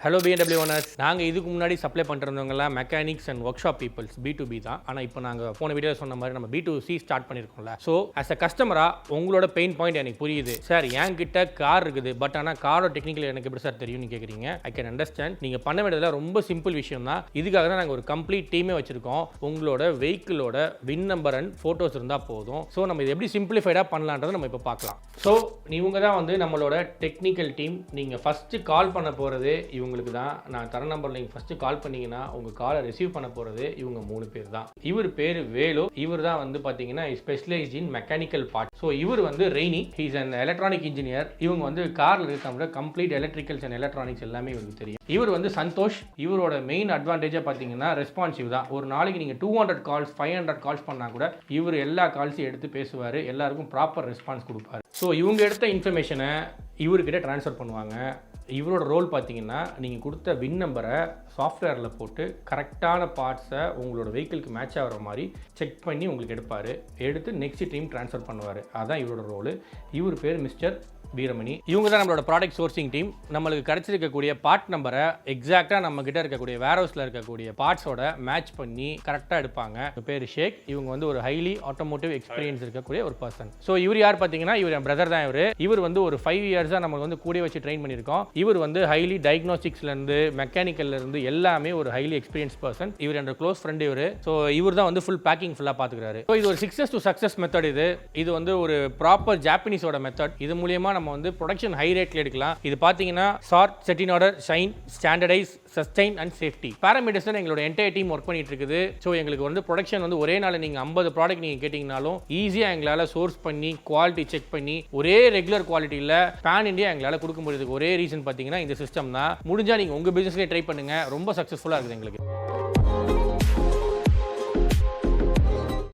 Hello BMW owners. நாங்கள் இதுக்கு முன்னாடி சப்ளை பண்ணிருந்தவங்கலாம் mechanics and workshop peoples B2B தான். ஆனால் இப்போ நாங்கள் போன வீடியோ சொன்ன மாதிரி நம்ம B2C ஸ்டார்ட் பண்ணியிருக்கோம்ல. ஸோ ஆஸ் அ கஸ்டமராக உங்களோட பெயின் பாயிண்ட் எனக்கு புரியுது சார். என்கிட்ட கார் இருக்குது, பட் ஆனால் காரோட டெக்னிக்கல் எனக்கு எப்படி சார் தெரியும்னு கேட்குறீங்க. I can understand. நீங்கள் பண்ண வேண்டியதில் ரொம்ப சிம்பிள் விஷயம் தான். இதுக்காக தான் நாங்கள் ஒரு கம்ப்ளீட் டீமே வச்சிருக்கோம். உங்களோட வெஹிக்கிளோட வின் நம்பர் அண்ட் ஃபோட்டோஸ் இருந்தால் போதும். ஸோ நம்ம இது எப்படி சிம்பிளிஃபைடாக பண்ணலான்றதை நம்ம இப்போ பார்க்கலாம். ஸோ இவங்க தான் வந்து நம்மளோட டெக்னிக்கல் டீம். நீங்கள் ஃபஸ்ட்டு கால் பண்ண போகிறது இவங்களுக்கு தான். நான் தர நம்பரில் நீங்கள் ஃபஸ்ட்டு கால் பண்ணிங்கன்னா உங்கள் காலை ரிசீவ் பண்ண போகிறது இவங்க 3 பேர் தான். இவர் பேர் வேலு. இவர் தான் வந்து பார்த்தீங்கன்னா specialised in mechanical part. So இவர் வந்து rainy, he's and electronic engineer. இவங்க வந்து காரில் இருக்க கம்ப்ளீட் எலக்ட்ரிக்கல்ஸ் அண்ட் எலக்ட்ரானிக்ஸ் எல்லாமே இவருக்கு தெரியும். இவர் வந்து சந்தோஷ். இவரோட மெயின் அட்வான்டேஜாக பார்த்தீங்கன்னா ரெஸ்பான்சிவ் தான். ஒரு நாளைக்கு நீங்கள் 200 கால்ஸ் 500 கால்ஸ் பண்ணால் கூட இவர் எல்லா கால்ஸையும் எடுத்து பேசுவார். எல்லாருக்கும் ப்ராப்பர் ரெஸ்பான்ஸ் கொடுப்பார். ஸோ இவங்க எடுத்த இன்ஃபர்மேஷனை இவர்கிட்ட ட்ரான்ஸ்ஃபர் பண்ணுவாங்க. இவரோட ரோல் பார்த்தீங்கன்னா நீங்கள் கொடுத்த வின் நம்பரை சாஃப்ட்வேரில் போட்டு கரெக்டான பார்ட்ஸை உங்களோட வெஹிக்கிளுக்கு மேட்ச் ஆகிற மாதிரி செக் பண்ணி உங்களுக்கு எடுப்பார். எடுத்து நெக்ஸ்ட் டீம் ட்ரான்ஸ்ஃபர் பண்ணுவார். அதுதான் இவரோட ரோலு. இவர் பேர் மிஸ்டர் வீரமணி. இவங்க தான் நம்மளோட ப்ராடக்ட் சோர்சிங் டீம். நம்மளுக்கு கிடைச்சிருக்கக்கூடிய பார்ட் நம்பரை எக்ஸாக்டாக நம்ம கிட்ட இருக்கக்கூடிய வேர்ஹவுஸில் இருக்கக்கூடிய பார்ட்ஸோட மேட்ச் பண்ணி கரெக்டாக எடுப்பாங்க. பேர் ஷேக். இவங்க வந்து ஒரு ஹைலி ஆட்டோமோட்டிவ் எக்ஸ்பீரியன்ஸ் இருக்கக்கூடிய ஒரு பர்சன். ஸோ இவர் யார் பார்த்தீங்கன்னா, இவர் என் பிரதர் தான். இவர் வந்து ஒரு 5 இயர்ஸாக நமக்கு வந்து கூட வச்சு ட்ரெயின் பண்ணியிருக்கோம். இவர் வந்து ஹைலி டயக்னோஸ்டிக்ஸ்லேருந்து மெக்கானிக்கல்லேருந்து எல்லாமே ஒரு ஹைலி எக்ஸ்பீரியன்ஸ் பர்சன். இவர் என்னோட க்ளோஸ் ஃப்ரெண்ட் இவர். ஸோ இவர் தான் வந்து ஃபுல் பேக்கிங் ஃபுல்லாக பார்த்துக்கிறாரு. ஸோ இது ஒரு 6S to success மெத்தட். இது வந்து ஒரு ப்ராப்பர் ஜாப்பனீஸோட மெத்தட். இது மூலியமா நம்ம வந்து ப்ரொடக்ஷன் ஹை ரேட்ல எடுக்கலாம். இது பார்த்தீங்கன்னா sort, set in order, shine, standardise, sustain and safety பேராமீட்டர்ஸ்ல எங்களோட என்டையர் டீம் ஒர்க் பண்ணிட்டு இருக்குது. ஸோ எங்களுக்கு வந்து ப்ரொடக்ஷன் வந்து ஒரே நாள் நீங்கள் 50 ப்ராடக்ட் நீங்கள் கேட்டிங்கனாலும் ஈஸியாக எங்களால் சோர்ஸ் பண்ணி குவாலிட்டி செக் பண்ணி ஒரே ரெகுலர் குவாலிட்டியில் பேன் இண்டியா எங்களால் கொடுக்க முடியுதுக்கு ஒரே ரீசன் பார்த்தீங்கன்னா இந்த சிஸ்டம் தான். முடிஞ்சால் நீங்கள் உங்கள் பிஸ்னஸ்லேயே ட்ரை பண்ணுங்கள். ரொம்ப சக்ஸஸ்ஃபுல்லாக இருக்குது எங்களுக்கு.